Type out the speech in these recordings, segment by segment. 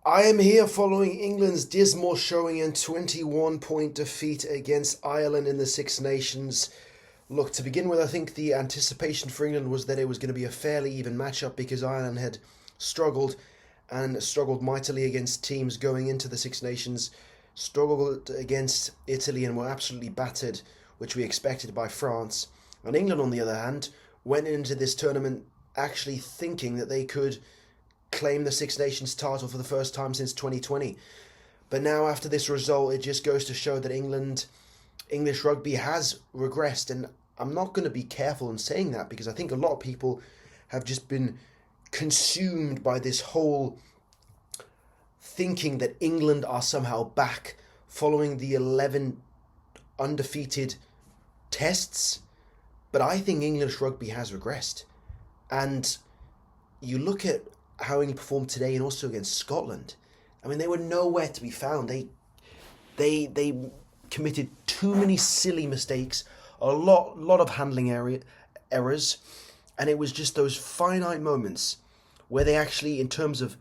I am here following England's dismal showing and 21-point defeat against Ireland in the Six Nations. Look, to begin with, I think the anticipation for England was that it was going to be a fairly even matchup because Ireland had struggled and struggled mightily against teams going into the Six Nations, struggled against Italy and were absolutely battered, which we expected by France. And England, on the other hand, went into this tournament actually thinking that they could claim the Six Nations title for the first time since 2020. But now, after this result, it just goes to show that English rugby has regressed. And I'm not going to be careful in saying that because I think a lot of people have just been consumed by this whole thinking that England are somehow back following the 11 undefeated tests. But I think English rugby has regressed. And you look at how England performed today and also against Scotland. I mean, they were nowhere to be found. They committed too many silly mistakes, a lot of errors, and it was just those finite moments where they actually, in terms of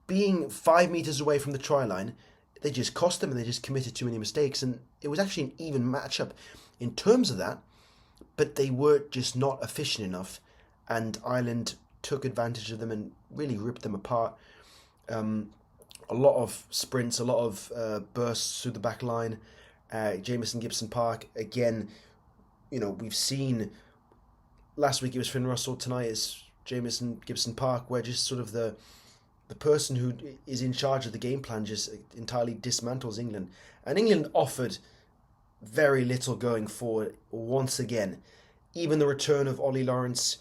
being 5 meters away from the try line, they just cost them and they just committed too many mistakes. And it was actually an even matchup in terms of that, but they were just not efficient enough, and Ireland took advantage of them and really ripped them apart. A lot of sprints, a lot of bursts through the back line. Jamison Gibson Park, again, we've seen last week it was Finn Russell, tonight is Jamison Gibson Park, where just sort of the person who is in charge of the game plan just entirely dismantles England. And England offered very little going forward once again. Even the return of Ollie Lawrence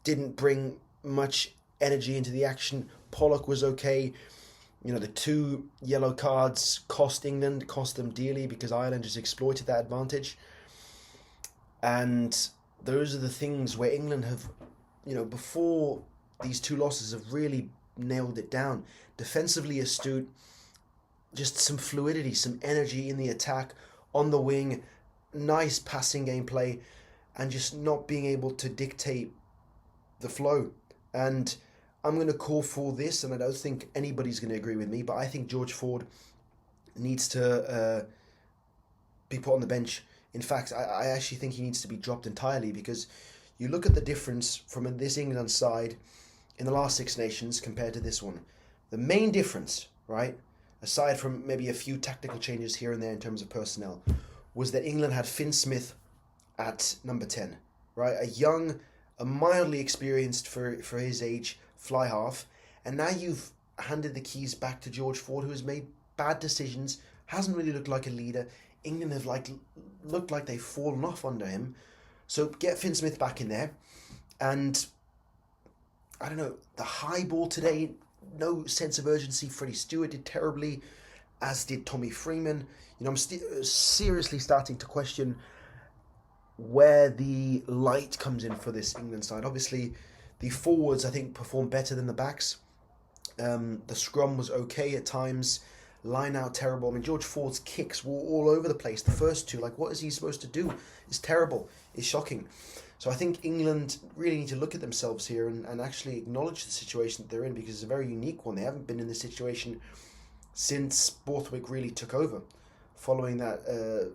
didn't bring much energy into the action. Pollock was okay. The two yellow cards cost England, cost them dearly because Ireland just exploited that advantage. And those are the things where England have, before these two losses, have really nailed it down. Defensively astute, just some fluidity, some energy in the attack, on the wing, nice passing gameplay, and just not being able to dictate the flow. And I'm going to call for this, and I don't think anybody's going to agree with me, but I think George Ford needs to be put on the bench. In fact, I actually think he needs to be dropped entirely because you look at the difference from this England side in the last Six Nations compared to this one. The main difference, right, aside from maybe a few tactical changes here and there in terms of personnel, was that England had Finn Smith at number 10, right? A mildly experienced for his age fly half, and now you've handed the keys back to George Ford, who has made bad decisions, hasn't really looked like a leader. England have looked like they've fallen off under him. So get Finn Smith back in there, and I don't know, the high ball today, no sense of urgency. Freddie Stewart did terribly, as did Tommy Freeman. I'm seriously starting to question where the light comes in for this England side. Obviously, the forwards, I think, performed better than the backs. The scrum was okay at times. Line out terrible. I mean, George Ford's kicks were all over the place. The first two, what is he supposed to do? It's terrible. It's shocking. So I think England really need to look at themselves here and actually acknowledge the situation that they're in, because it's a very unique one. They haven't been in this situation since Borthwick really took over, following that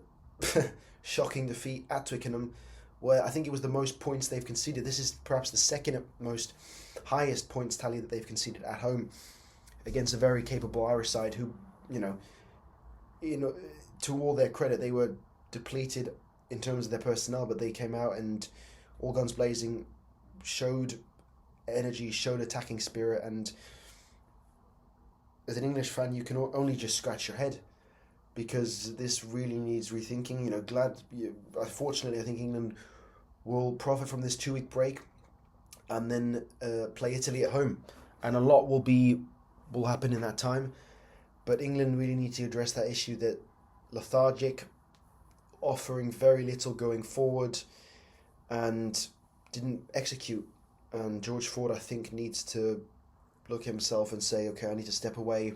shocking defeat at Twickenham, where I think it was the most points they've conceded. This is perhaps the second most highest points tally that they've conceded at home against a very capable Irish side who, to all their credit, they were depleted in terms of their personnel, but they came out and all guns blazing, showed energy, showed attacking spirit, and as an English fan, you can only just scratch your head because this really needs rethinking. Unfortunately, I think England will profit from this 2 week break and then play Italy at home, and a lot will happen in that time. But England really need to address that issue, that lethargic, offering very little going forward, and didn't execute. And George Ford, I think, needs to look at himself and say, okay, I need to step away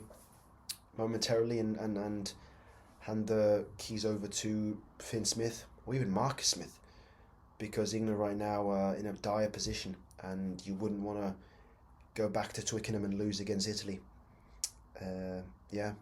momentarily and hand the keys over to Finn Smith or even Marcus Smith, because England right now are in a dire position and you wouldn't want to go back to Twickenham and lose against Italy. Yeah,